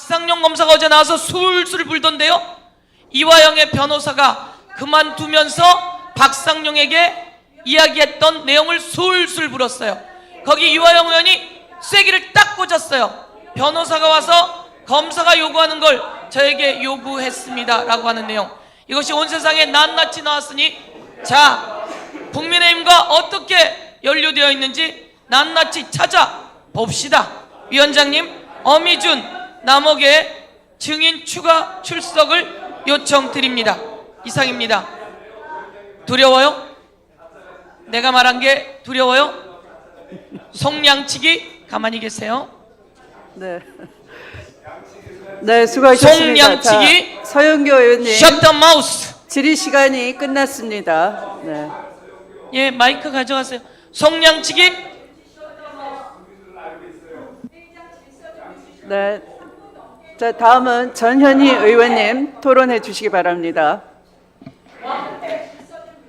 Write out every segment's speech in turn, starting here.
박상용 검사가 어제 나와서 술술 불던데요. 이화영의 변호사가 그만두면서 박상용에게 이야기했던 내용을 술술 불었어요. 거기 이화영 의원이 쐐기를 딱 꽂았어요. 변호사가 와서 검사가 요구하는 걸 저에게 요구했습니다 라고 하는 내용. 이것이 온 세상에 낱낱이 나왔으니 자, 국민의힘과 어떻게 연루되어 있는지 낱낱이 찾아봅시다. 위원장님, 어미준, 남욱의 증인 추가 출석을 요청드립니다. 이상입니다. 두려워요? 내가 말한 게 두려워요? 송양치기 가만히 계세요. 네. 네, 수고하셨습니다. 송양치기. 자, 서영교 의원님. Shut the mouth. 질의 시간이 끝났습니다. 네. 예, 마이크 가져가세요. 송양치기. 네. 자, 다음은 전현희 의원님 토론해 주시기 바랍니다.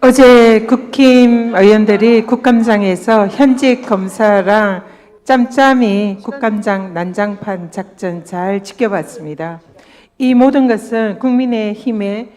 어제 국힘 의원들이 국감장에서 현직 검사랑 짬짬이 국감장 난장판 작전 잘 지켜봤습니다. 이 모든 것은 국민의힘의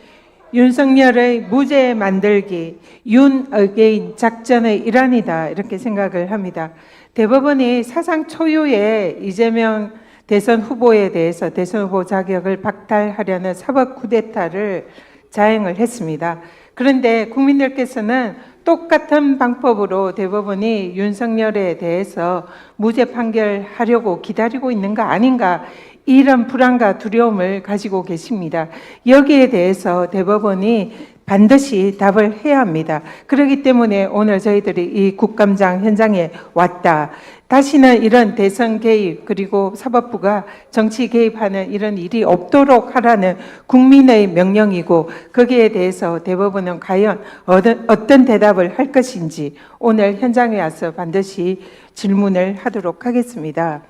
윤석열의 무죄 만들기, 윤 어게인 작전의 일환이다 이렇게 생각을 합니다. 대법원이 사상 초유의 이재명 대선 후보에 대해서 대선 후보 자격을 박탈하려는 사법 쿠데타를 자행을 했습니다. 그런데 국민들께서는 똑같은 방법으로 대법원이 윤석열에 대해서 무죄 판결하려고 기다리고 있는 거 아닌가, 이런 불안과 두려움을 가지고 계십니다. 여기에 대해서 대법원이 반드시 답을 해야 합니다. 그렇기 때문에 오늘 저희들이 이 국감장 현장에 왔다. 다시는 이런 대선 개입 그리고 사법부가 정치 개입하는 이런 일이 없도록 하라는 국민의 명령이고, 거기에 대해서 대법원은 과연 어떤 대답을 할 것인지 오늘 현장에 와서 반드시 질문을 하도록 하겠습니다.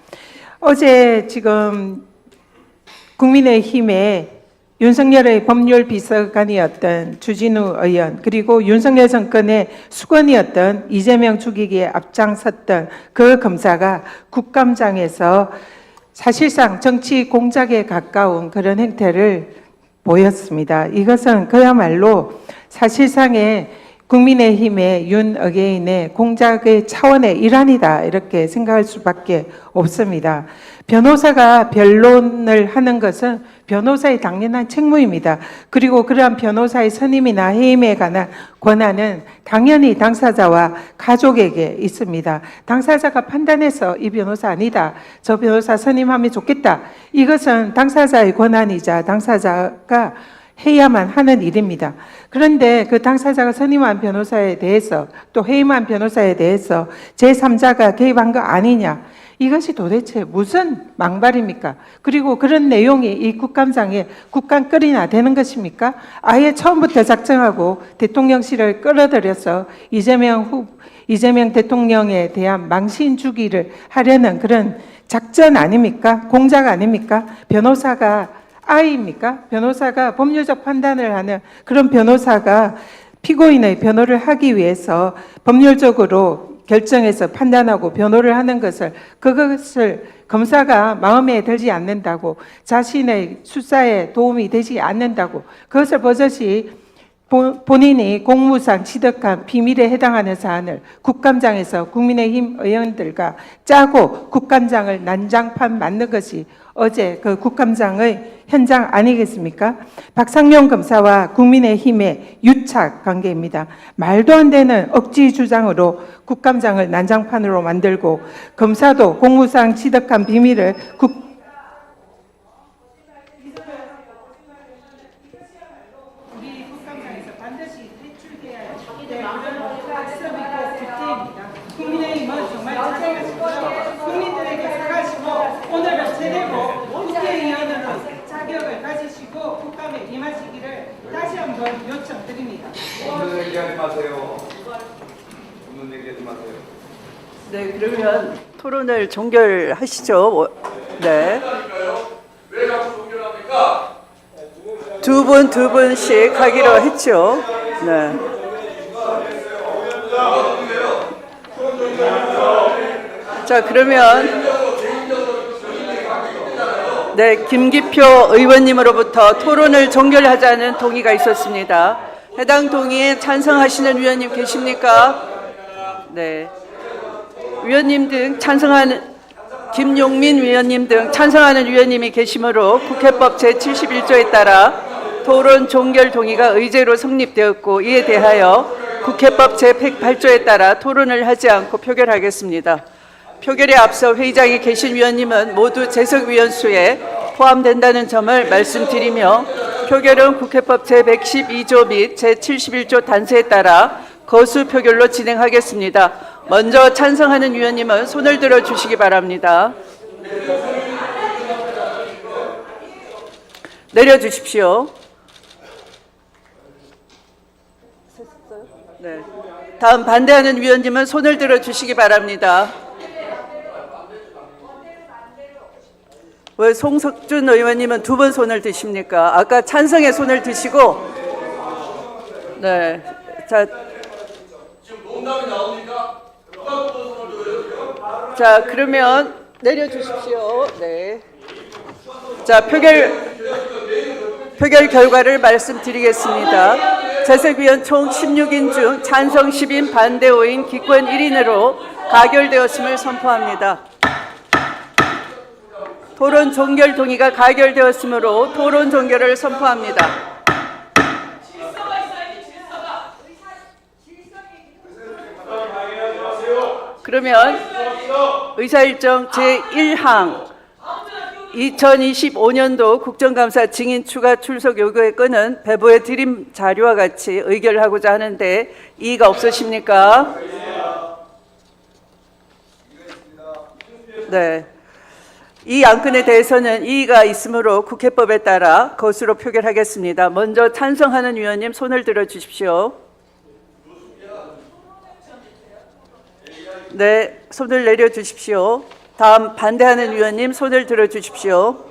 어제 지금 국민의힘의 윤석열의 법률비서관이었던 주진우 의원, 그리고 윤석열 정권의 수건이었던 이재명 죽이기에 앞장섰던 그 검사가 국감장에서 사실상 정치 공작에 가까운 그런 행태를 보였습니다. 이것은 그야말로 사실상의 국민의힘의 윤 어게인의 공작의 차원의 일환이다 이렇게 생각할 수밖에 없습니다. 변호사가 변론을 하는 것은 변호사의 당연한 책무입니다. 그리고 그러한 변호사의 선임이나 해임에 관한 권한은 당연히 당사자와 가족에게 있습니다. 당사자가 판단해서 이 변호사 아니다, 저 변호사 선임하면 좋겠다, 이것은 당사자의 권한이자 당사자가 해야만 하는 일입니다. 그런데 그 당사자가 선임한 변호사에 대해서 또 해임한 변호사에 대해서 제3자가 개입한 거 아니냐, 이것이 도대체 무슨 망발입니까? 그리고 그런 내용이 이 국감장에 국감거리나 되는 것입니까? 아예 처음부터 작정하고 대통령실을 끌어들여서 이재명 대통령에 대한 망신 주기를 하려는 그런 작전 아닙니까? 공작 아닙니까? 변호사가 아이입니까? 변호사가 법률적 판단을 하는 그런 변호사가 피고인의 변호를 하기 위해서 법률적으로 결정해서 판단하고 변호를 하는 것을, 그것을 검사가 마음에 들지 않는다고, 자신의 수사에 도움이 되지 않는다고, 그것을 버젓이 본인이 공무상 취득한 비밀에 해당하는 사안을 국감장에서 국민의힘 의원들과 짜고 국감장을 난장판 만든 것이 어제 그 국감장의 현장 아니겠습니까? 박상용 검사와 국민의힘의 유착 관계입니다. 말도 안 되는 억지 주장으로 국감장을 난장판으로 만들고, 검사도 공무상 취득한 비밀을 국민의힘은 정말 죄송하시고요. 국민들에게 사과하시고 오늘은 제대로 국회의원으로 자격을 가지시고 국감에 임하시기를 다시 한번 요청드립니다. 없는 얘기하지 마세요. 없는 얘기하지 마세요. 네, 그러면 토론을 종결하시죠. 네. 왜 자꾸 종결합니까? 두 분씩 하기로 했죠. 네. 자, 그러면 네, 김기표 의원님으로부터 토론을 종결하자는 동의가 있었습니다. 해당 동의에 찬성하시는 위원님 계십니까? 네. 위원님 등 찬성하는 김용민 위원님 등 찬성하는 위원님이 계시므로 국회법 제71조에 따라 토론 종결 동의가 의제로 성립되었고, 이에 대하여 국회법 제108조에 따라 토론을 하지 않고 표결하겠습니다. 표결에 앞서 회의장에 계신 위원님은 모두 재석 위원 수에 포함된다는 점을 말씀드리며, 표결은 국회법 제112조 및 제71조 단서에 따라 거수 표결로 진행하겠습니다. 먼저 찬성하는 위원님은 손을 들어 주시기 바랍니다. 내려 주십시오. 네. 다음 반대하는 위원님은 손을 들어 주시기 바랍니다. 왜 송석준 의원님은 두 번 손을 드십니까? 아까 찬성에 손을 드시고, 네. 자, 자, 그러면 내려주십시오. 네. 자, 표결 결과를 말씀드리겠습니다. 재석위원 총 16인 중 찬성 10인, 반대 5인, 기권 1인으로 가결되었음을 선포합니다. 토론 종결 동의가 가결되었으므로 토론 종결을 선포합니다. 그러면 의사일정 제1항 2025년도 국정감사 증인 추가 출석 요구의 건은 배부에 드린 자료와 같이 의결하고자 하는데 이의가 없으십니까? 네. 이 안건에 대해서는 이의가 있으므로 국회법에 따라 거수로 표결하겠습니다. 먼저 찬성하는 위원님 손을 들어 주십시오. 네, 손을 내려 주십시오. 다음 반대하는 위원님 손을 들어 주십시오.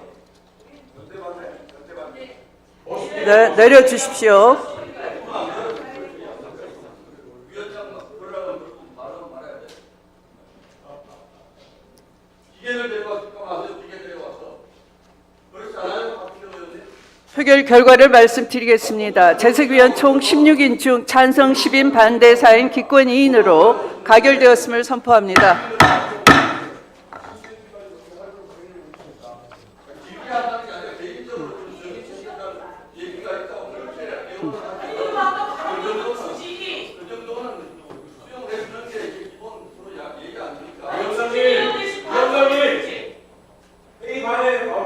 네, 내려 주십시오. 표결 결과를 말씀드리겠습니다. 재석위원 총 16인 중 찬성 10인, 반대 4인, 기권 2인으로 가결되었음을 선포합니다.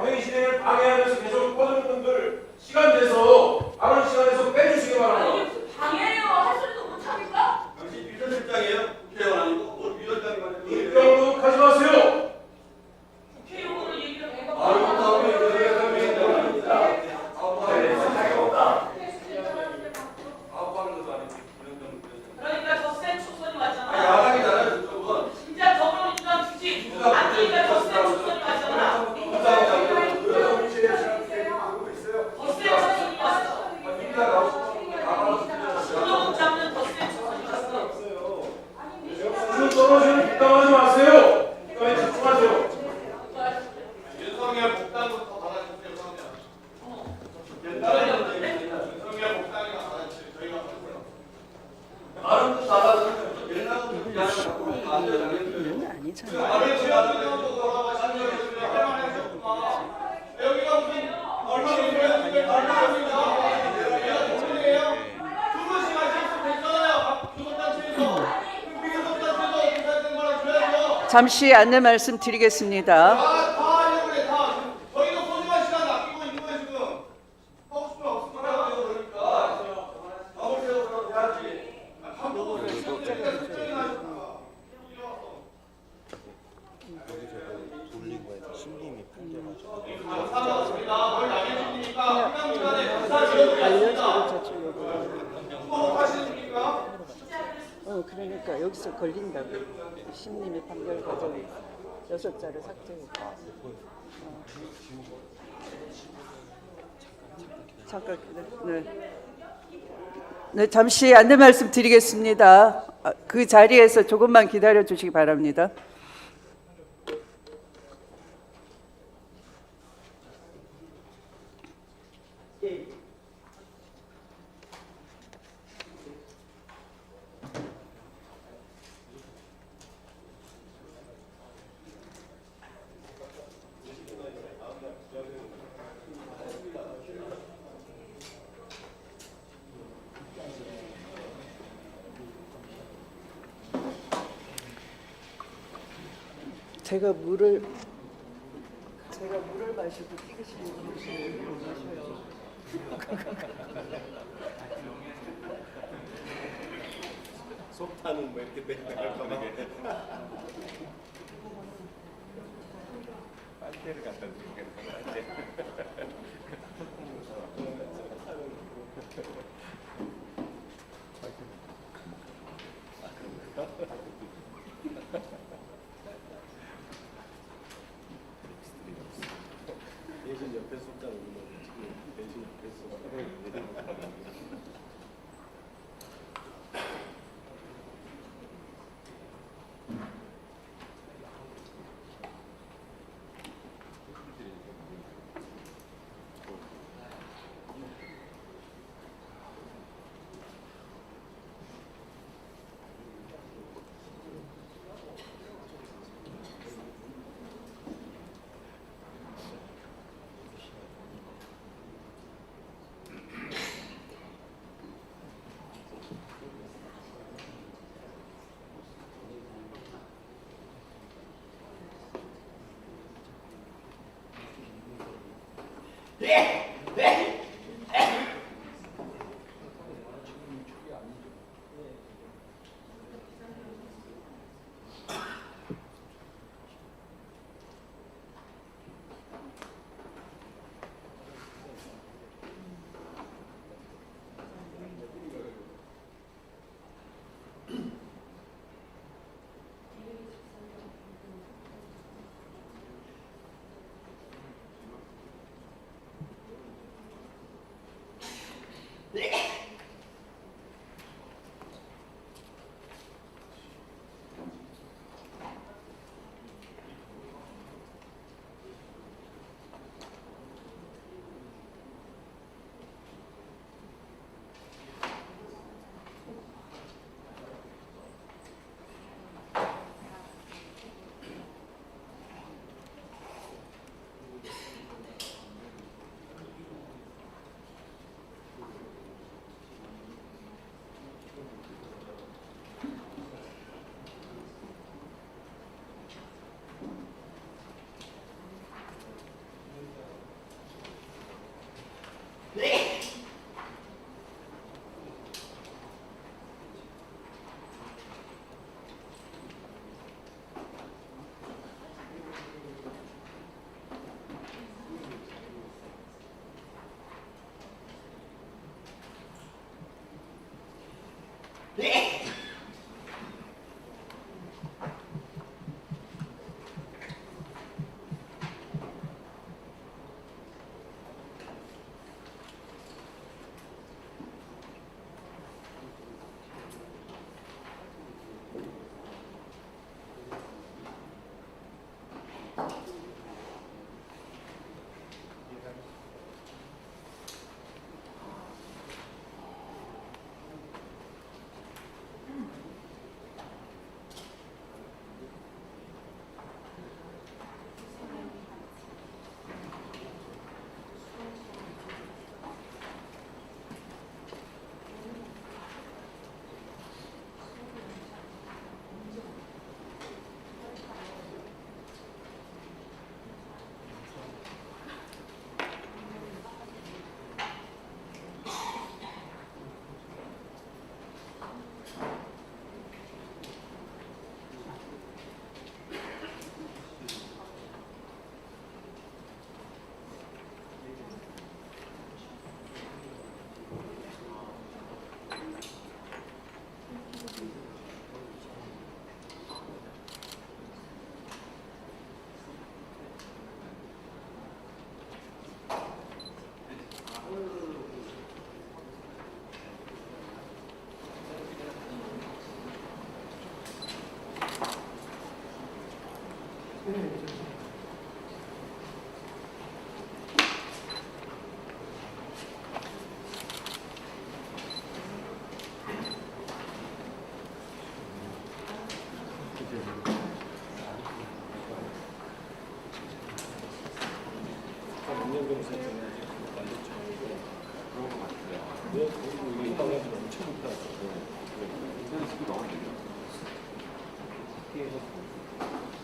회의 진행을 방해하면서 계속 꺼지는 분들 시간 돼서 다른 시간에서 빼주시기 바랍니다. 방해해요. 할 소리도 못합니까? 당신 비서실장이에요? 국회의원 아니고 뭘 비서실장이 말해요? 입병도 하지 마세요. 국회의원으로 얘기를 해봐. 그러니까 더 센 초선이 왔잖아. 야당이잖아요, 저쪽은. 진짜 더불어민주당 주지. 안 되니까 더 센 초선이 왔잖아. 떨어지는 부담하지 마세요. 그러니까 집중하세요. 윤석열 복당부터 받아주세요. 그러면 윤석열 복당이가 받아주세요. 저희가 받아주세요. 다른 뜻 알아듣는 옛날부터 그냥 자꾸 그러면 안 돼요. 여기가 무슨 얼마 정도였는데 잠시 안내 말씀드리겠습니다. 다 하려고 그래, 다. 저희가 소중한 시간 아끼고 있는 거예요, 지금. 하고 싶으면 없습니다. 그러니까. 아무 데도 해야지. 그러니까 여기서 걸린다고. 심리미 판결 과정에 6자를 삭제했다. 잠깐, 네. 네, 잠시 안내 말씀드리겠습니다. 그 자리에서 조금만 기다려 주시기 바랍니다. 제가 물을 마시고 찍으시려고 하시는 못 마셔요. 속타는 뭐 이렇게 내려갈까봐. 빨대를 갖다 주겠다. 대신 옆에 속타는 거 지금 대신 옆에 속타는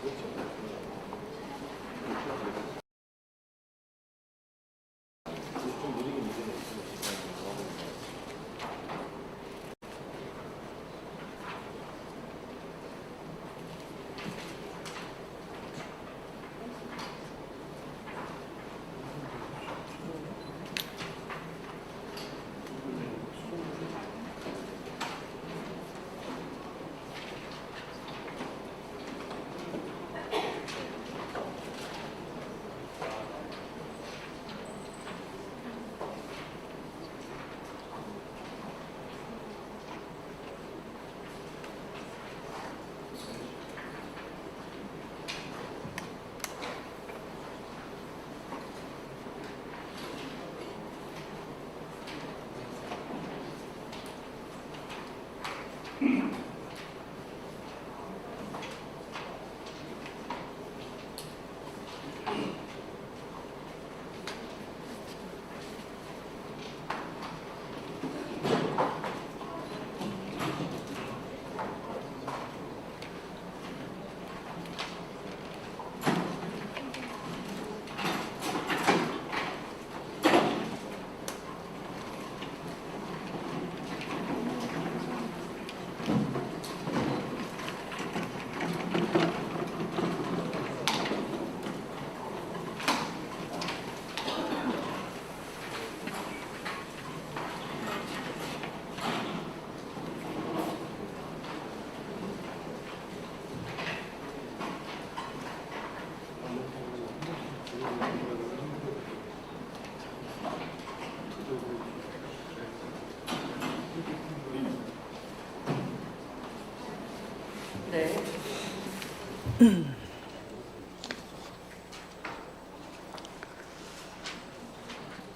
그렇죠.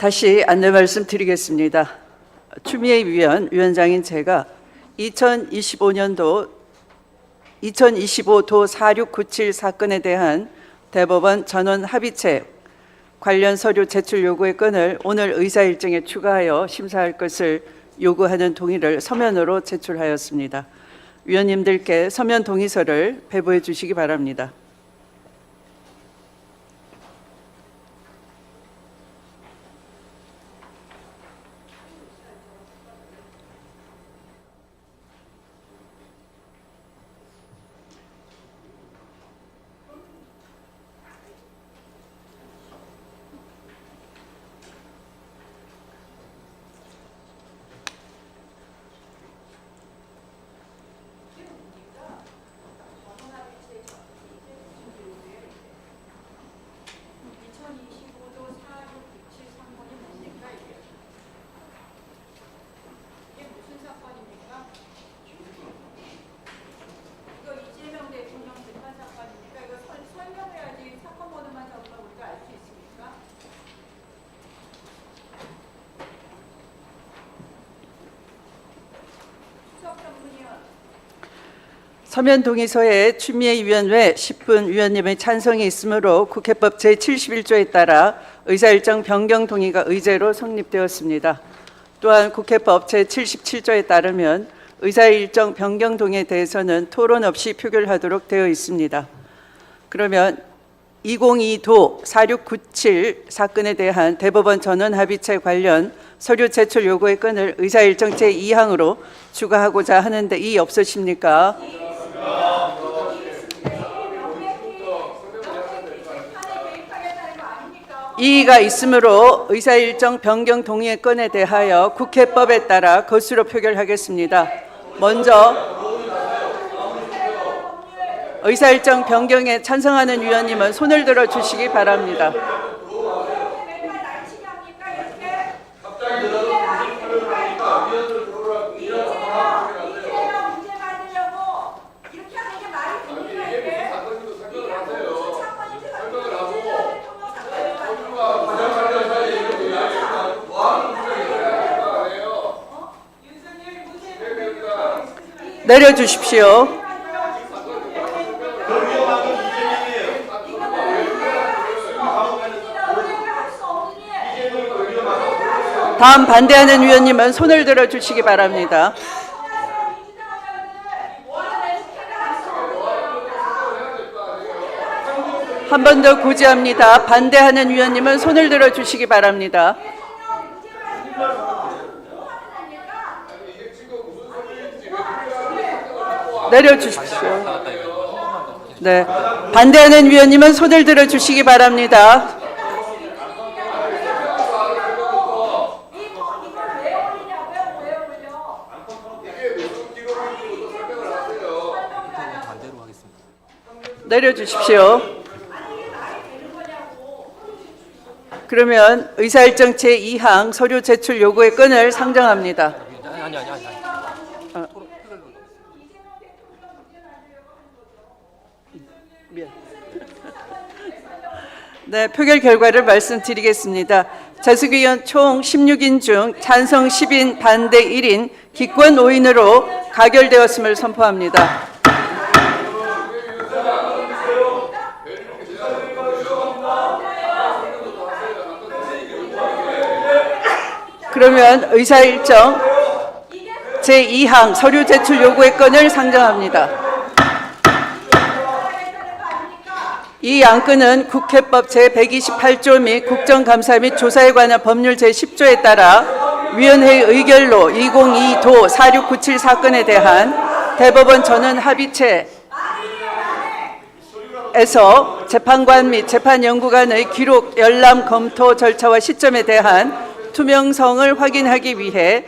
다시 안내 말씀드리겠습니다. 추미애 위원장인 제가 2025도 4697 사건에 대한 대법원 전원 합의체 관련 서류 제출 요구의 건을 오늘 의사 일정에 추가하여 심사할 것을 요구하는 동의를 서면으로 제출하였습니다. 위원님들께 서면 동의서를 배부해 주시기 바랍니다. 서면 동의서에 추미애 위원 외 10분 위원님의 찬성이 있으므로 국회법 제71조에 따라 의사일정 변경 동의가 의제로 성립되었습니다. 또한 국회법 제77조에 따르면 의사일정 변경 동의에 대해서는 토론 없이 표결하도록 되어 있습니다. 그러면 2022도 4697 사건에 대한 대법원 전원 합의체 관련 서류 제출 요구의 건을 의사일정 제2항으로 추가하고자 하는데 이의 없으십니까? 이의가 있으므로 의사일정 변경 동의의 건에 대하여 국회법에 따라 것으로 표결하겠습니다. 먼저 의사일정 변경에 찬성하는 위원님은 손을 들어 주시기 바랍니다. 내려주십시오. 다음 반대하는 위원님은 손을 들어 주시기 바랍니다. 한 번 더 고지합니다. 반대하는 위원님은 손을 들어 주시기 바랍니다. 내려주십시오. 네, 반대하는 위원님은 손을 들어 주시기 바랍니다. 내려주십시오. 그러면 의사일정 제2항 서류 제출 요구의 건을 상정합니다. 네, 표결 결과를 말씀드리겠습니다. 자숙위원 총 16인 중 찬성 10인, 반대 1인, 기권 5인으로 가결되었음을 선포합니다. 그러면 의사일정 제2항 서류 제출 요구의 건을 상정합니다. 이 안건은 국회법 제128조 및 국정감사 및 조사에 관한 법률 제10조에 따라 위원회의 의결로 2022도 4697 사건에 대한 대법원 전원 합의체에서 재판관 및 재판연구관의 기록, 열람, 검토 절차와 시점에 대한 투명성을 확인하기 위해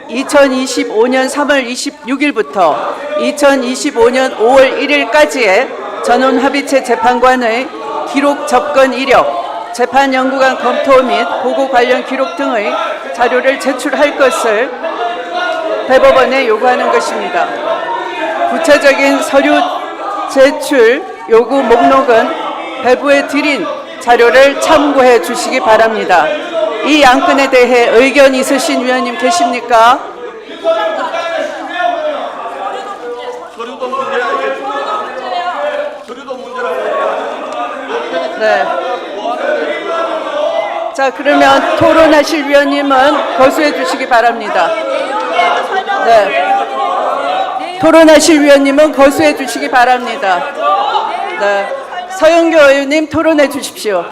2025년 3월 26일부터 2025년 5월 1일까지의 전원합의체 재판관의 기록 접근 이력, 재판연구관 검토 및 보고 관련 기록 등의 자료를 제출할 것을 대법원에 요구하는 것입니다. 구체적인 서류 제출 요구 목록은 배부해 드린 자료를 참고해 주시기 바랍니다. 이 안건에 대해 의견 있으신 위원님 계십니까? 네. 자, 그러면 토론하실 위원님은 거수해 주시기 바랍니다. 네. 토론하실 위원님은 거수해 주시기 바랍니다. 네. 서영교 의원님 토론해 주십시오.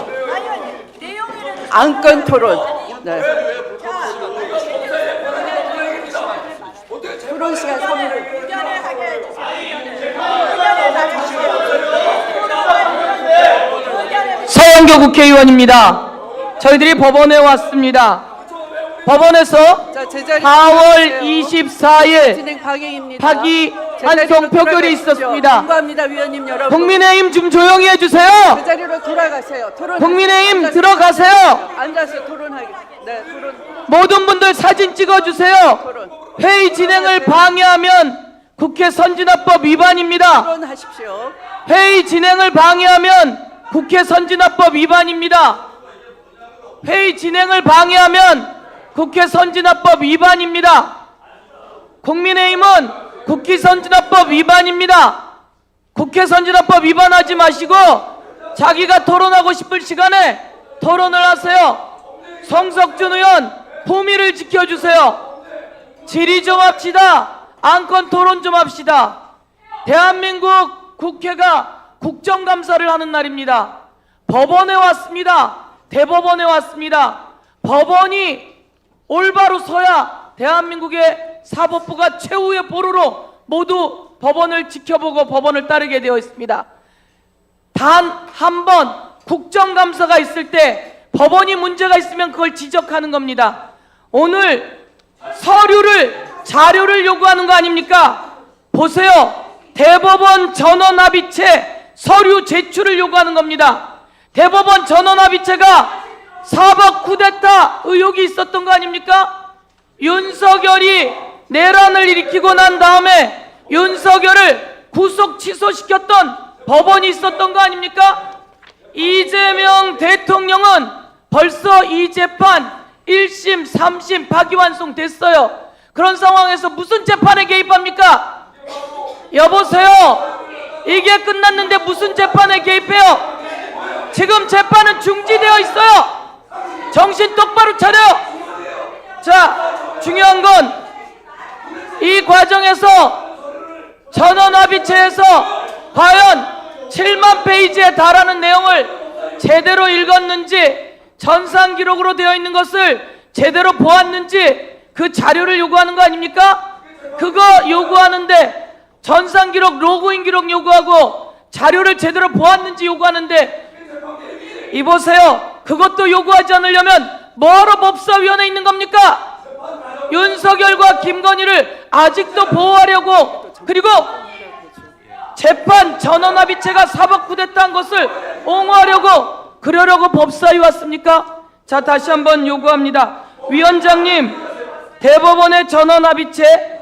안건 토론. 네. 토론 시간 3분. 서영교 국회의원입니다. 저희들이 법원에 왔습니다. 법원에서 자, 제자리 4월 24일 진행 방해입니다. 파기 제자리로 환송 표결이 돌아가십시오. 있었습니다. 공부합니다, 위원님 여러분. 국민의힘 좀 조용히 해주세요. 제자리로 돌아가세요. 토론. 국민의힘 들어가세요. 앉아서 토론하기. 네, 토론. 모든 분들 사진 찍어주세요. 토론. 회의 진행을 방해하면 국회 선진화법 위반입니다. 토론하십시오. 회의 진행을 방해하면 국회 선진화법 위반입니다. 회의 진행을 방해하면 국회 선진화법 위반입니다. 국민의힘은 국회 선진화법 위반입니다. 국회 선진화법 위반하지 마시고 자기가 토론하고 싶을 시간에 토론을 하세요. 성석준 의원, 품위를 지켜주세요. 질의 좀 합시다. 안건 토론 좀 합시다. 대한민국 국회가 국정감사를 하는 날입니다. 법원에 왔습니다. 대법원에 왔습니다. 법원이 올바로 서야 대한민국의 사법부가 최후의 보루로 모두 법원을 지켜보고 법원을 따르게 되어 있습니다. 단 한 번 국정감사가 있을 때 법원이 문제가 있으면 그걸 지적하는 겁니다. 오늘 자료를 요구하는 거 아닙니까? 보세요. 대법원 전원합의체 서류 제출을 요구하는 겁니다. 대법원 전원합의체가 사법 쿠데타 의혹이 있었던 거 아닙니까? 윤석열이 내란을 일으키고 난 다음에 윤석열을 구속 취소시켰던 법원이 있었던 거 아닙니까? 이재명 대통령은 벌써 이 재판 1심, 3심 파기환송됐어요. 그런 상황에서 무슨 재판에 개입합니까? 여보세요. 이게 끝났는데 무슨 재판에 개입해요? 지금 재판은 중지되어 있어요. 정신 똑바로 차려요. 자, 중요한 건 이 과정에서 전원합의체에서 과연 7만 페이지에 달하는 내용을 제대로 읽었는지, 전산 기록으로 되어 있는 것을 제대로 보았는지 그 자료를 요구하는 거 아닙니까? 그거 요구하는데, 전산 기록, 로그인 기록 요구하고 자료를 제대로 보았는지 요구하는데, 이보세요. 그것도 요구하지 않으려면 뭐하러 법사위원회에 있는 겁니까? 윤석열과 김건희를 아직도 보호하려고, 그리고 재판 전원합의체가 사법쿠데타한 것을 옹호하려고, 그러려고 법사위 왔습니까? 자, 다시 한번 요구합니다. 위원장님, 대법원의 전원합의체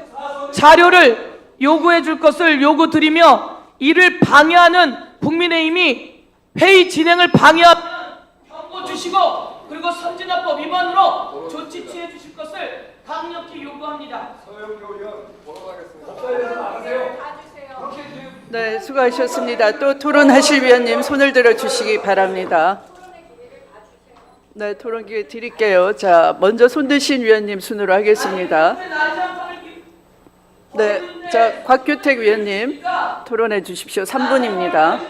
자료를 요구해 줄 것을 요구드리며, 이를 방해하는 국민의힘이 회의 진행을 방해하면 경고 주시고, 그리고 선진화법 위반으로 조치 취해 주실 것을 강력히 요구합니다. 네, 수고하셨습니다. 또 토론하실 위원님 손을 들어 주시기 바랍니다. 네, 토론 기회 드릴게요. 자, 먼저 손 드신 위원님 순으로 하겠습니다. 네, 자, 곽규택 위원님 토론해 주십시오. 3분입니다.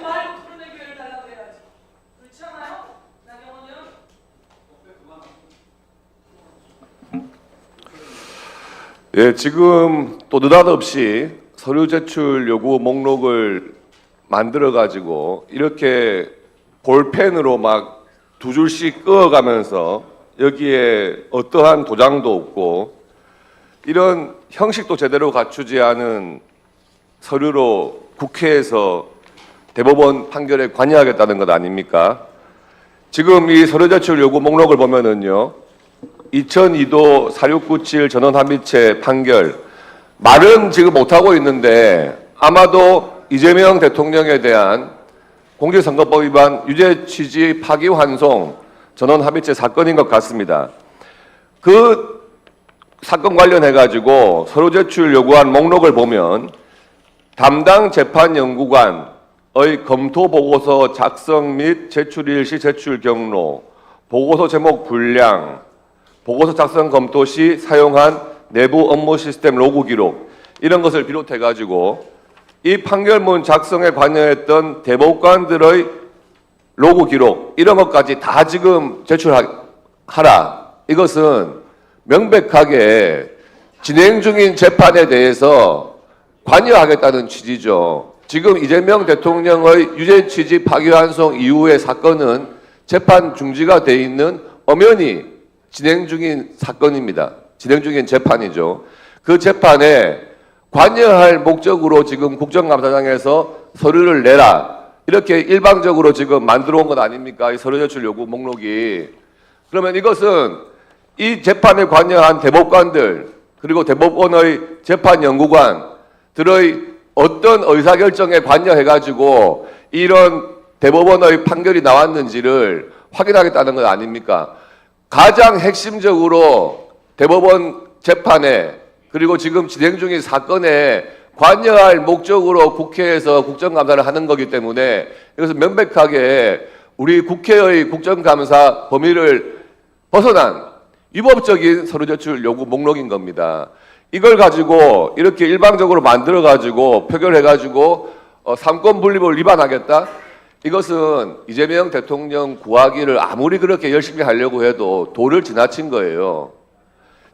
예, 지금 또 느닷없이 서류 제출 요구 목록을 만들어 가지고 이렇게 볼펜으로 막 두 줄씩 그어가면서 여기에 어떠한 도장도 없고 이런 형식도 제대로 갖추지 않은 서류로 국회에서 대법원 판결에 관여하겠다는 것 아닙니까? 지금 이 서류 제출 요구 목록을 보면은요, 2002도 4697 전원합의체 판결, 말은 지금 못하고 있는데 아마도 이재명 대통령에 대한 공직선거법 위반 유죄 취지 파기환송 전원합의체 사건인 것 같습니다. 그 사건 관련해가지고 서류 제출 요구한 목록을 보면 담당 재판연구관의 검토 보고서 작성 및 제출일 시 제출 경로, 보고서 제목 분량, 보고서 작성 검토 시 사용한 내부 업무 시스템 로그 기록, 이런 것을 비롯해가지고 이 판결문 작성에 관여했던 대법관들의 로그 기록, 이런 것까지 다 지금 제출하라. 이것은 명백하게 진행 중인 재판에 대해서 관여하겠다는 취지죠. 지금 이재명 대통령의 유죄 취지 파기환송 이후의 사건은 재판 중지가 돼 있는 엄연히 진행 중인 사건입니다. 진행 중인 재판이죠. 그 재판에 관여할 목적으로 지금 국정감사장에서 서류를 내라, 이렇게 일방적으로 지금 만들어 온 것 아닙니까? 이 서류 제출 요구 목록이. 그러면 이것은 이 재판에 관여한 대법관들, 그리고 대법원의 재판연구관들의 어떤 의사결정에 관여해가지고 이런 대법원의 판결이 나왔는지를 확인하겠다는 것 아닙니까? 가장 핵심적으로 대법원 재판에, 그리고 지금 진행 중인 사건에 관여할 목적으로 국회에서 국정감사를 하는 거기 때문에 이것은 명백하게 우리 국회의 국정감사 범위를 벗어난 위법적인 서류 제출 요구 목록인 겁니다. 이걸 가지고 이렇게 일방적으로 만들어 가지고 표결해 가지고 삼권 분립을 위반하겠다? 이것은 이재명 대통령 구하기를 아무리 그렇게 열심히 하려고 해도 도를 지나친 거예요.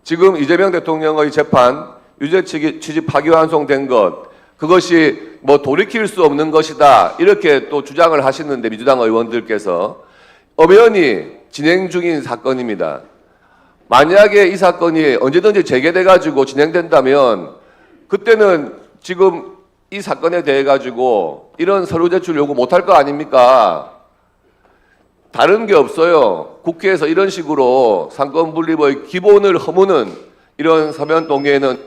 지금 이재명 대통령의 재판, 유죄 취지 파기환송된 것, 그것이 뭐 돌이킬 수 없는 것이다, 이렇게 또 주장을 하시는데, 민주당 의원들께서 엄연히 진행 중인 사건입니다. 만약에 이 사건이 언제든지 재개돼 가지고 진행된다면 그때는 지금 이 사건에 대해 가지고 이런 서류 제출 요구 못할 거 아닙니까? 다른 게 없어요. 국회에서 이런 식으로 상권 분립의 기본을 허무는 이런 서면 동의에는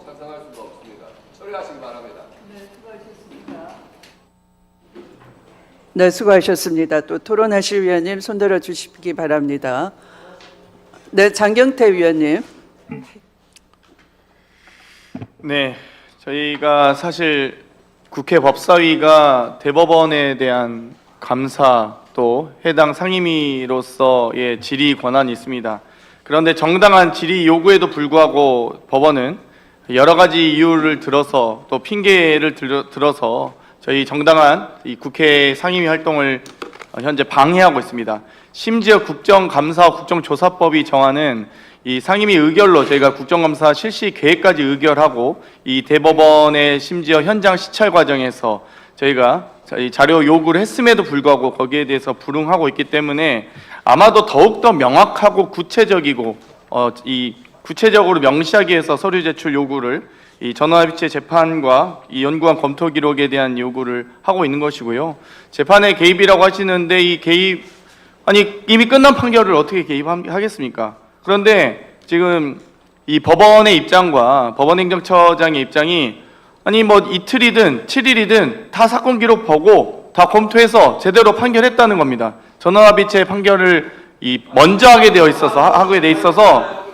찬성할 수가 없습니다. 처리하시기 바랍니다. 네, 수고하셨습니다. 또 토론하실 위원님 손들어 주시기 바랍니다. 네, 장경태 위원님. 네, 저희가 사실 국회 법사위가 대법원에 대한 감사 또 해당 상임위로서의 질의 권한이 있습니다. 그런데 정당한 질의 요구에도 불구하고 법원은 여러 가지 이유를 들어서 또 핑계를 들어서 저희 정당한 이 국회 상임위 활동을 현재 방해하고 있습니다. 심지어 국정감사, 국정조사법이 정하는 이 상임위 의결로 저희가 국정감사 실시 계획까지 의결하고 이 대법원의 심지어 현장 시찰 과정에서 저희가 이 자료 요구를 했음에도 불구하고 거기에 대해서 불응하고 있기 때문에 아마도 더욱더 명확하고 구체적이고 이 구체적으로 명시하기 위해서 서류 제출 요구를 이 전원합의체 재판과 이 연구원 검토 기록에 대한 요구를 하고 있는 것이고요. 재판에 개입이라고 하시는데 이 개입 아니 이미 끝난 판결을 어떻게 개입하겠습니까? 그런데 지금 이 법원의 입장과 법원행정처장의 입장이 아니 뭐 이틀이든 7일이든 다 사건 기록 보고 다 검토해서 제대로 판결했다는 겁니다. 전원합의체 판결을 먼저 하게 돼 있어서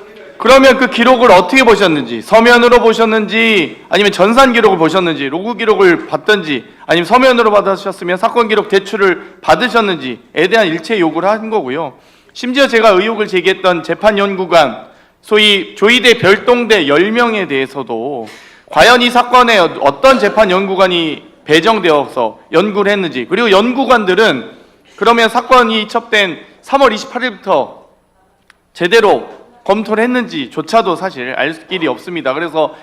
그러면 그 기록을 어떻게 보셨는지, 서면으로 보셨는지, 아니면 전산 기록을 보셨는지, 로그 기록을 봤든지, 아니면 서면으로 받으셨으면 사건 기록 제출을 받으셨는지에 대한 일체 요구를 한 거고요. 심지어 제가 의혹을 제기했던 재판연구관, 소위 조이대 별동대 10명에 대해서도 과연 이 사건에 어떤 재판연구관이 배정되어서 연구를 했는지, 그리고 연구관들은 그러면 사건이 첩된 3월 28일부터 제대로 검토를 했는지조차도 사실 알 길이 없습니다. 그래서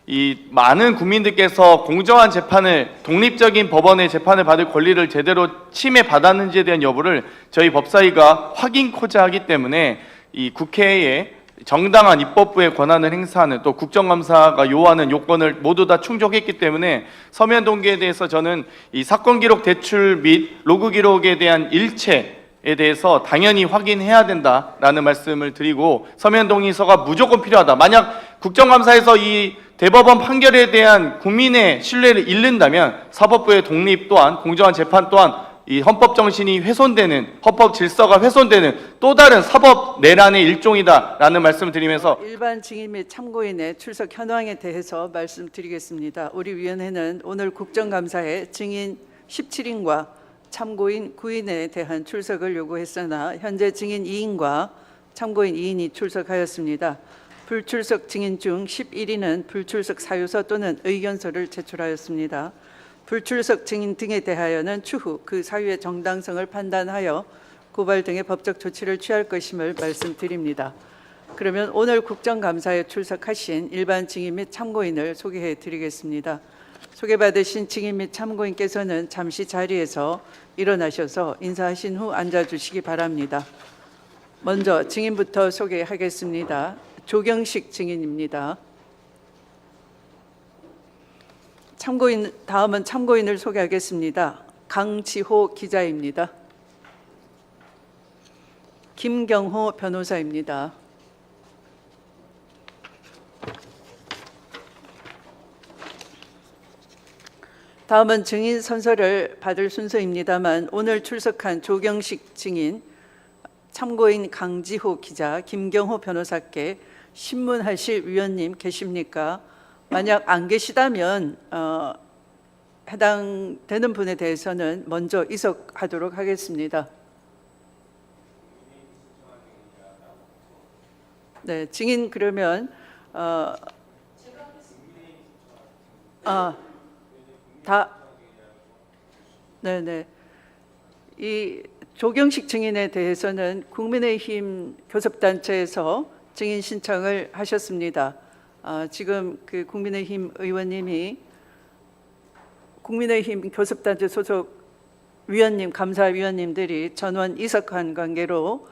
이 많은 국민들께서 공정한 재판을, 독립적인 법원의 재판을 받을 권리를 제대로 침해받았는지에 대한 여부를 저희 법사위가 확인코자 하기 때문에 이 국회에 정당한 입법부의 권한을 행사하는, 또 국정감사가 요하는 요건을 모두 다 충족했기 때문에 서면 동기에 대해서 저는 이 사건 기록 제출 및 로그 기록에 대한 일체에 대해서 당연히 확인해야 된다라는 말씀을 드리고, 서면 동의서가 무조건 필요하다. 만약 국정감사에서 이 대법원 판결에 대한 국민의 신뢰를 잃는다면 사법부의 독립 또한, 공정한 재판 또한 이 헌법 정신이 훼손되는, 헌법 질서가 훼손되는 또 다른 사법 내란의 일종이다라는 말씀을 드리면서, 일반 증인 및 참고인의 출석 현황에 대해서 말씀드리겠습니다. 우리 위원회는 오늘 국정감사에 증인 17인과 참고인 9인에 대한 출석을 요구했으나 현재 증인 2인과 참고인 2인이 출석하였습니다. 불출석 증인 중 11인은 불출석 사유서 또는 의견서를 제출하였습니다. 불출석 증인 등에 대하여는 추후 그 사유의 정당성을 판단하여 고발 등의 법적 조치를 취할 것임을 말씀드립니다. 그러면 오늘 국정감사에 출석하신 일반 증인 및 참고인을 소개해 드리겠습니다. 소개받으신 증인 및 참고인께서는 잠시 자리에서 일어나셔서 인사하신 후 앉아주시기 바랍니다. 먼저 증인부터 소개하겠습니다. 조경식 증인입니다. 다음은 참고인을 소개하겠습니다. 강지호 기자입니다. 김경호 변호사입니다. 다음은 증인 선서를 받을 순서입니다만 오늘 출석한 조경식 증인, 참고인 강지호 기자, 김경호 변호사께 신문하실 위원님 계십니까? 만약 안 계시다면 해당되는 분에 대해서는 먼저 이석하도록 하겠습니다. 네, 증인 그러면 네네. 이 조경식 증인에 대해서는 국민의힘 교섭단체에서 증인 신청을 하셨습니다. 지금 그 국민의힘 의원님이 국민의힘 교섭단체 소속 위원님, 감사위원님들이 전원 이석한 관계로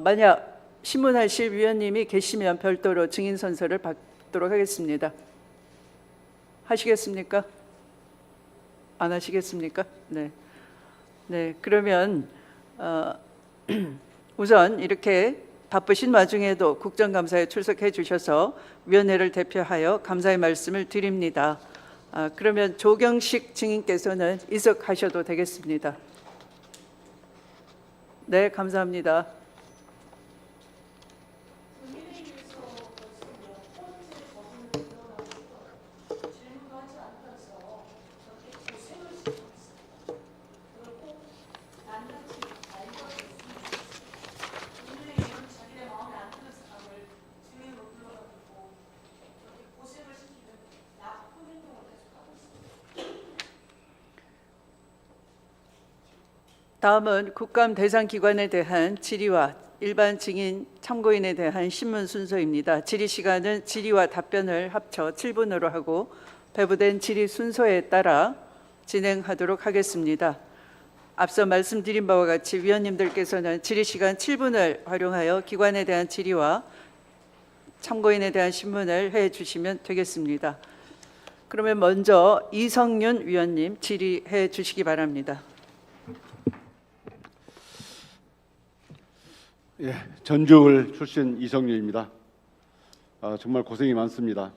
만약 신문하실 위원님이 계시면 별도로 증인 선서를 받도록 하겠습니다. 하시겠습니까? 안 하시겠습니까? 네. 네, 그러면 우선 이렇게 바쁘신 와중에도 국정감사에 출석해 주셔서 위원회를 대표하여 감사의 말씀을 드립니다. 그러면 조경식 증인께서는 이석하셔도 되겠습니다. 네, 감사합니다. 다음은 국감 대상 기관에 대한 질의와 일반 증인 참고인에 대한 신문 순서입니다. 질의 시간은 질의와 답변을 합쳐 7분으로 하고 배부된 질의 순서에 따라 진행하도록 하겠습니다. 앞서 말씀드린 바와 같이 위원님들께서는 질의 시간 7분을 활용하여 기관에 대한 질의와 참고인에 대한 신문을 해 주시면 되겠습니다. 그러면 먼저 이성윤 위원님 질의해 주시기 바랍니다. 예, 전주을 출신 이성윤입니다. 정말 고생이 많습니다.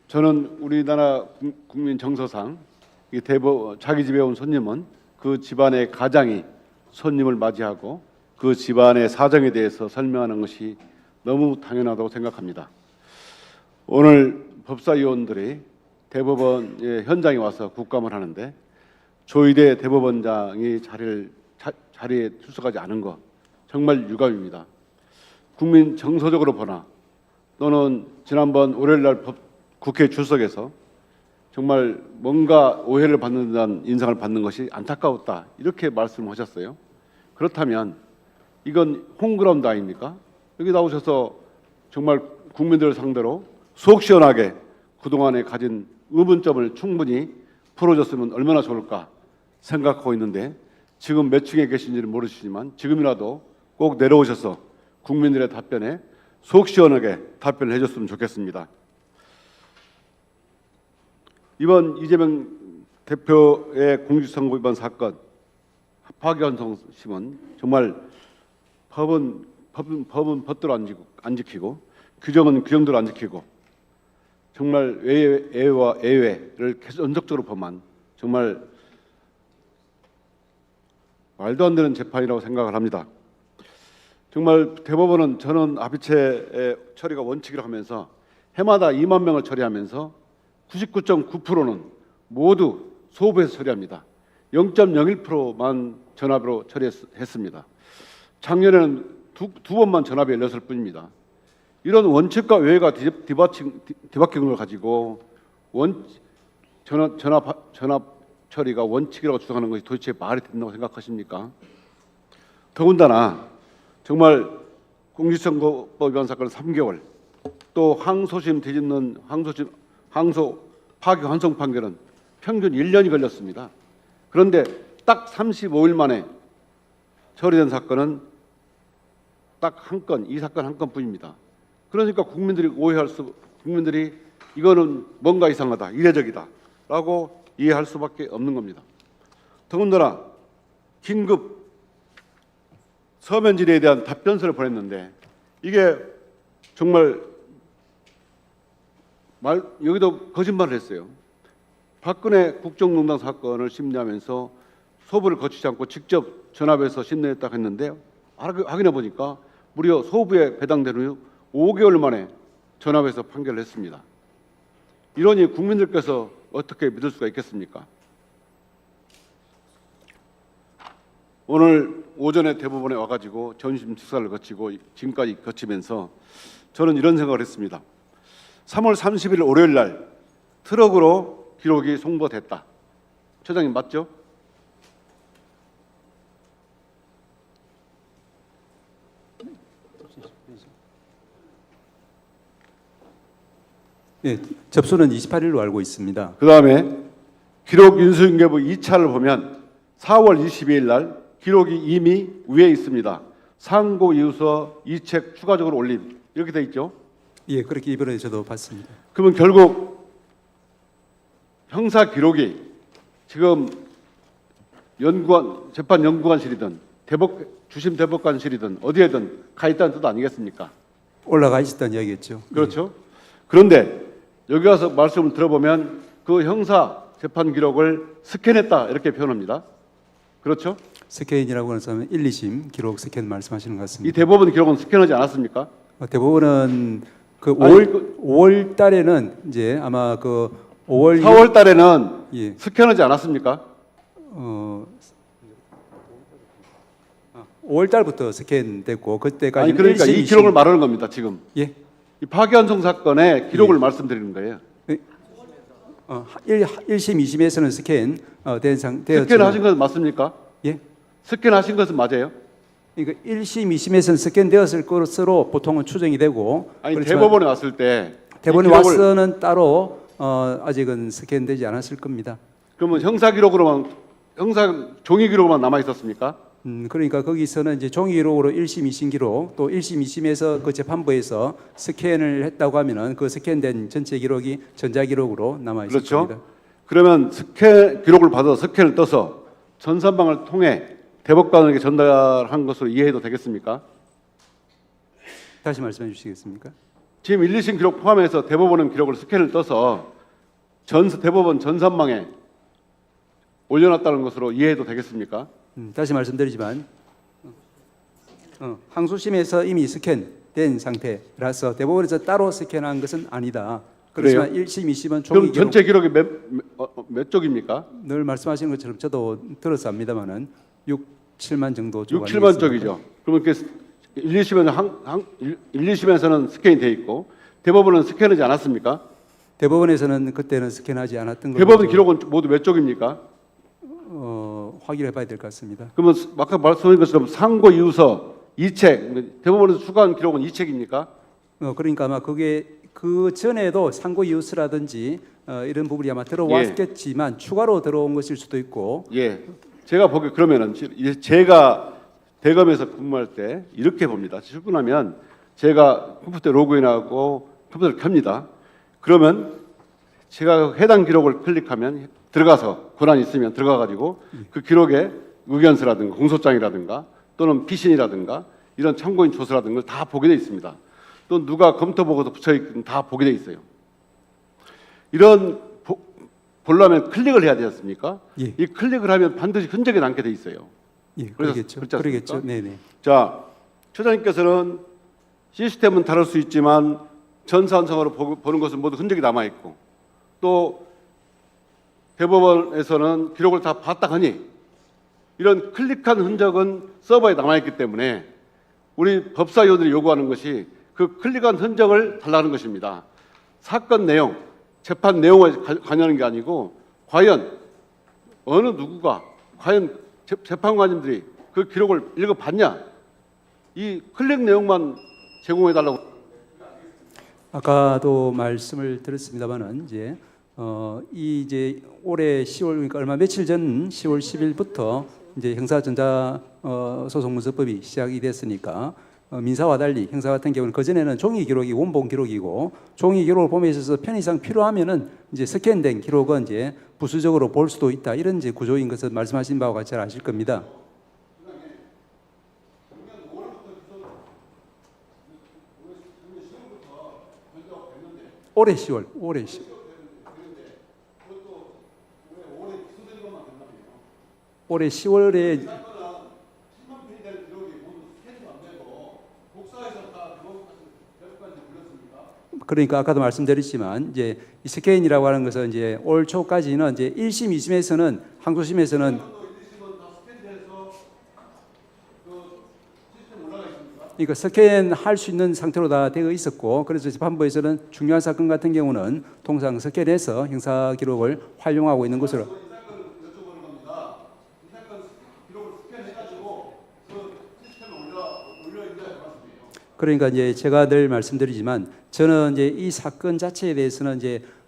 저는 우리나라 국민 정서상 이 자기 집에 온 손님은 그 집안의 가장이 손님을 맞이하고 그 집안의 사정에 대해서 설명하는 것이 너무 당연하다고 생각합니다. 오늘 법사위원들이 대법원 현장에 와서 국감을 하는데 조희대 대법원장이 자리에 출석하지 않은 것 정말 유감입니다. 국민 정서적으로 보나 또는 지난번 월요일날 국회 출석에서 정말 뭔가 오해를 받는 듯한 인상을 받는 것이 안타까웠다 이렇게 말씀하셨어요. 그렇다면 이건 홈그라운드 아닙니까? 여기 나오셔서 정말 국민들을 상대로 속 시원하게 그동안에 가진 의문점을 충분히 풀어줬으면 얼마나 좋을까 생각하고 있는데 지금 몇 층에 계신지는 모르시지만 지금이라도 꼭 내려오셔서 국민들의 답변에 속 시원하게 답변을 해줬으면 좋겠습니다. 이번 이재명 대표의 공직선거 위반 사건 파기환송 심은 정말 법은 법대로 안 지키고 규정은 규정대로 안 지키고 정말 예외와 예외를 계속 연속적으로 범한 정말 말도 안 되는 재판이라고 생각을 합니다. 정말 대법원은 저는 합의체 처리가 원칙이라고 하면서 해마다 2만 명을 처리하면서 99.9%는 모두 소부에서 처리합니다. 0.01%만 전압으로 처리했습니다. 작년에는 두 번만 전압이 열렸을 뿐입니다. 이런 원칙과 외회가 뒤바뀐 걸 가지고 전압 처리가 원칙이라고 주장하는 것이 도대체 말이 된다고 생각하십니까? 더군다나 정말 공직선거법 위반 사건 3개월 또 항소심 뒤집는 항소 파기 환송 판결은 평균 1년이 걸렸습니다. 그런데 딱 35일 만에 처리된 사건은 딱 한 건, 이 사건 한 건뿐입니다. 그러니까 국민들이 이거는 뭔가 이상하다, 이례적이다라고 이해할 수밖에 없는 겁니다. 더군다나 긴급 서면 질의에 대한 답변서를 보냈는데 이게 정말 여기도 거짓말을 했어요. 박근혜 국정농단 사건을 심리하면서 소부를 거치지 않고 직접 전압해서 심리했다고 했는데 확인해 보니까 무려 소부에 배당된 후 5개월 만에 전압해서 판결을 했습니다. 이러니 국민들께서 어떻게 믿을 수가 있겠습니까? 오늘 오전에 대법원에 와가지고 전심 수사를 거치고 지금까지 거치면서 저는 이런 생각을 했습니다. 3월 30일 월요일 날 트럭으로 기록이 송부됐다. 처장님 맞죠? 네, 접수는 28일로 알고 있습니다. 그 다음에 기록 인수인계부 2차를 보면 4월 22일 날 기록이 이미 위에 있습니다. 상고 이유서 2책 추가적으로 올림 이렇게 돼 있죠. 예, 그렇게 이번에 저도 봤습니다. 그러면 결국 형사 기록이 지금 재판 연구관실이든 주심 대법관실이든 어디에든 가 있다는 뜻 아니겠습니까? 올라가 있었다는 이야기겠죠. 그렇죠. 그런데 여기 와서 말씀을 들어보면 그 형사 재판 기록을 스캔했다 이렇게 표현합니다. 그렇죠? 스캔이라고 하는 사람은 1, 2심 기록 스캔 말씀하시는 것 이 같습니다. 대법원 기록은 스캔하지 않았습니까? 대법원은 그 아니, 5월 달에는 이제 아마 그 5월 4월 달에는 예. 스캔하지 않았습니까? 5월 달부터 스캔됐고 그때까지 아니 그러니까 이 기록을 말하는 겁니다. 지금 예. 이 파기환송 사건의 기록을 말씀드리는 거예요. 1심, 2심에서는 스캔 된 스캔을 하신 건 맞습니까? 예? 스캔하신 것은 맞아요? 그러니까 1심, 2심에서는 스캔되었을 것으로 보통은 추정이 되고 아니 그렇지만 대법원에 왔을 때 대법원에 이 기록을- 와서는 따로 아직은 스캔되지 않았을 겁니다. 그러면 형사 기록으로만 형사 종이 기록만 남아 있었습니까? 그러니까 거기서는 이제 종이 기록으로 1심, 2심 기록 또 1심, 2심에서 그 재판부에서 스캔을 했다고 하면은 그 스캔된 전체 기록이 전자 기록으로 남아 있을 그렇죠. 겁니다. 그러면 스캔 기록을 받아서 스캔을 떠서 전산방을 통해 대법관에게 전달한 것으로 이해해도 되겠습니까? 다시 말씀해 주시겠습니까? 지금 1, 2심 기록 포함해서 대법원은 기록을 스캔을 떠서 대법원 전산망에 올려놨다는 것으로 이해해도 되겠습니까? 다시 말씀드리지만 항소심에서 이미 스캔된 상태라서 대법원에서 따로 스캔한 것은 아니다. 그렇지만 그래요? 1심, 2심은 종이 그럼 기록 전체 기록이 몇 쪽입니까? 늘 말씀하시는 것처럼 저도 들어서 합니다만은 6, 7만 정도 6, 7만 쪽이죠. 그러면 1, 2심에서는 스캔이 돼 있고 대법원은 스캔하지 않았습니까? 대법원에서는 그때는 스캔하지 않았던 걸로 대법원 기록은 모두 몇 쪽입니까? 확인해 봐야 될 것 같습니다. 그러면 아까 말씀하신 것처럼 상고 이유서 2책 대법원에서 추가한 기록은 2책입니까? 그러니까 아마 그게 그 전에도 상고 이웃이라든지 이런 부분이 아마 들어왔겠지만 추가로 들어온 것일 수도 있고 예. 제가 보기 그러면은 이제 제가 대검에서 근무할 때 이렇게 봅니다. 출근하면 제가 컴퓨터 로그인하고 컴퓨터를 켭니다. 그러면 제가 해당 기록을 클릭하면 들어가서 권한이 있으면 들어가 가지고 그 기록에 의견서라든가 공소장이라든가 또는 피신이라든가 이런 참고인 조서라든가 다 보게 돼 있습니다. 또 누가 검토 보고서 붙여 있든 다 보게 돼 있어요. 이런 보려면 클릭을 해야 되지 않습니까? 예. 이 클릭을 하면 반드시 흔적이 남게 돼 있어요. 예, 그래서 그러겠죠. 그렇지 않습니까? 그러겠죠. 네네. 자, 처장님께서는 시스템은 다를 수 있지만 전산상으로 보는 것은 모두 흔적이 남아 있고 또 대법원에서는 기록을 다 봤다 하니 이런 클릭한 흔적은 서버에 남아 있기 때문에 우리 법사위원들이 요구하는 것이 그 클릭한 흔적을 달라는 것입니다. 사건 내용, 재판 내용에 관여하는 게 아니고 과연 어느 누구가 과연 재판관님들이 그 기록을 읽어봤냐? 이 클릭 내용만 제공해달라고. 아까도 말씀을 드렸습니다만은 이제 올해 10월 그러니까 얼마 며칠 전 10월 10일부터 이제 형사전자소송문서법이 시작이 됐으니까 민사와 달리 형사 같은 경우는 그 전에는 종이 기록이 원본 기록이고 종이 기록을 봄에 있어서 편의상 필요하면은 이제 스캔된 기록은 이제 부수적으로 볼 수도 있다 이런 이제 구조인 것을 말씀하신 바와 같이 잘 아실 겁니다. 올해 10월. 올해 10월에 그러니까 아까도 말씀드렸지만 이제 이 스캔이라고 하는 것은 이제 올 초까지는 이제 1심, 2심에서는 항소심에서는 그러니까 스캔할 수 있는 상태로 다 되어 있었고 그래서 재판부에서는 중요한 사건 같은 경우는 통상 스캔해서 형사 기록을 활용하고 있는 것으로 그러니까 이제 제가 늘 말씀드리지만 저는 이제 이 사건 자체에 대해서는 이제